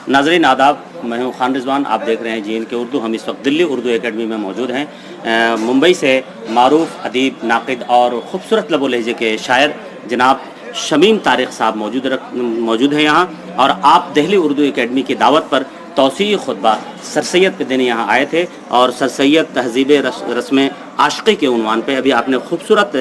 ناظرین آداب، میں ہوں خان رضوان، آپ دیکھ رہے ہیں جی این کے اردو۔ ہم اس وقت دلی اردو اکیڈمی میں موجود ہیں۔ ممبئی سے معروف ادیب، ناقد اور خوبصورت لب و لہجے کے شاعر جناب شمیم طارق صاحب موجود ہیں یہاں، اور آپ دہلی اردو اکیڈمی کی دعوت پر توسیعی خطبہ سر سید پہ دینے یہاں آئے تھے، اور سر سید تہذیب رسم عاشقی کے عنوان پہ ابھی آپ نے خوبصورت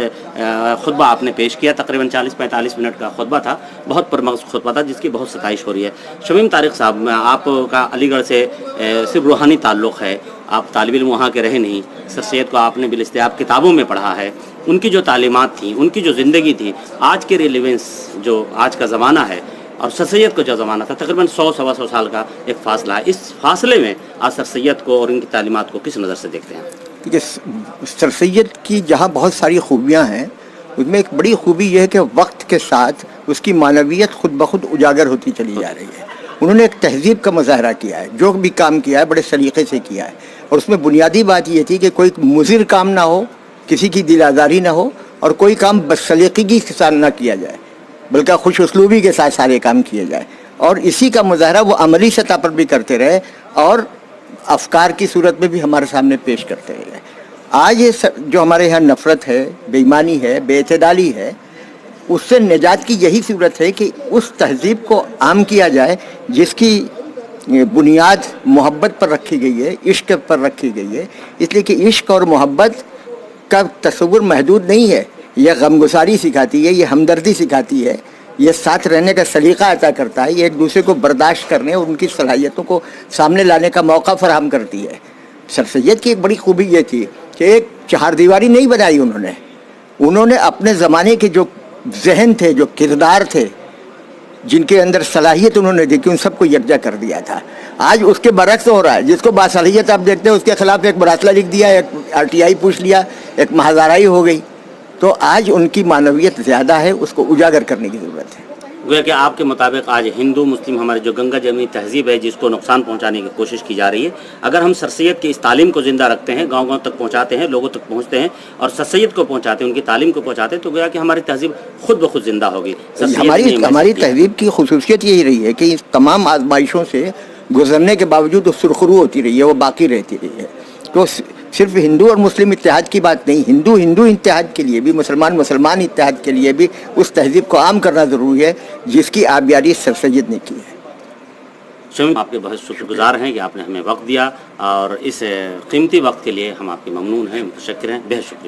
خطبہ آپ نے پیش کیا۔ تقریباً 40-45 منٹ کا خطبہ تھا، بہت پرمغز خطبہ تھا جس کی بہت ستائش ہو رہی ہے۔ شمیم طارق صاحب، آپ کا علی گڑھ سے صرف روحانی تعلق ہے، آپ طالب علم وہاں کے رہے نہیں۔ سر سید کو آپ نے بالاستعاب کتابوں میں پڑھا ہے، ان کی جو تعلیمات تھیں، ان کی جو زندگی تھی، آج کے ریلیونس جو آج کا زمانہ ہے اور سر سید کو جو زمانہ تھا، تقریباً 100-125 سال کا ایک فاصلہ ہے۔ اس فاصلے میں آج سر سید کو اور ان کی تعلیمات کو کس نظر سے دیکھتے ہیں؟ کہ سر سید کی جہاں بہت ساری خوبیاں ہیں، اس میں ایک بڑی خوبی یہ ہے کہ وقت کے ساتھ اس کی معنویت خود بخود اجاگر ہوتی چلی جا رہی ہے۔ انہوں نے ایک تہذیب کا مظاہرہ کیا ہے، جو بھی کام کیا ہے بڑے سلیقے سے کیا ہے، اور اس میں بنیادی بات یہ تھی کہ کوئی مضر کام نہ ہو، کسی کی دل آزاری نہ ہو، اور کوئی کام بدسلیقگی کے ساتھ نہ کیا جائے، بلکہ خوش اسلوبی کے ساتھ سارے کام کیے جائے۔ اور اسی کا مظاہرہ وہ عملی سطح پر بھی کرتے رہے، اور افکار کی صورت میں بھی ہمارے سامنے پیش کرتے رہے۔ آج یہ جو ہمارے یہاں نفرت ہے، بے ایمانی ہے، بے اعتدالی ہے، اس سے نجات کی یہی صورت ہے کہ اس تہذیب کو عام کیا جائے جس کی بنیاد محبت پر رکھی گئی ہے، عشق پر رکھی گئی ہے۔ اس لیے کہ عشق اور محبت کا تصور محدود نہیں ہے، یہ غمگساری سکھاتی ہے، یہ ہمدردی سکھاتی ہے، یہ ساتھ رہنے کا سلیقہ عطا کرتا ہے، یہ ایک دوسرے کو برداشت کرنے اور ان کی صلاحیتوں کو سامنے لانے کا موقع فراہم کرتی ہے۔ سر سید کی ایک بڑی خوبی یہ تھی کہ ایک چہار دیواری نہیں بنائی انہوں نے اپنے زمانے کے جو ذہن تھے، جو کردار تھے، جن کے اندر صلاحیت انہوں نے دیکھی، ان سب کو یکجا کر دیا تھا۔ آج اس کے برعکس ہو رہا ہے، جس کو باصلاحیت آپ دیکھتے ہیں اس کے خلاف ایک مراسلہ لکھ دیا، ایک RTI پوچھ لیا، ایک مہازارائی ہو گئی۔ تو آج ان کی معنویت زیادہ ہے، اس کو اجاگر کرنے کی ضرورت ہے۔ گویا کہ آپ کے مطابق آج ہندو مسلم ہماری جو گنگا جمنی تہذیب ہے، جس کو نقصان پہنچانے کی کوشش کی جا رہی ہے، اگر ہم سر سید کی اس تعلیم کو زندہ رکھتے ہیں، گاؤں گاؤں تک پہنچاتے ہیں، لوگوں تک پہنچتے ہیں اور سر سید کو پہنچاتے ہیں، ان کی تعلیم کو پہنچاتے ہیں، تو گویا کہ ہماری تہذیب خود بخود زندہ ہوگی۔ ہماری تہذیب کی خصوصیت یہی رہی ہے کہ اس تمام آزمائشوں سے گزرنے کے باوجود وہ سرخرو ہوتی رہی ہے، وہ باقی رہتی رہی ہے۔ تو صرف ہندو اور مسلم اتحاد کی بات نہیں، ہندو اتحاد کے لیے بھی، مسلمان اتحاد کے لیے بھی اس تہذیب کو عام کرنا ضروری ہے جس کی آبیاری سر سید نے کی ہے۔ شمیم، آپ کے بہت شکر گزار ہیں کہ آپ نے ہمیں وقت دیا، اور اس قیمتی وقت کے لیے ہم آپ کے ممنون ہیں، متشکر ہیں، بہت شکریہ۔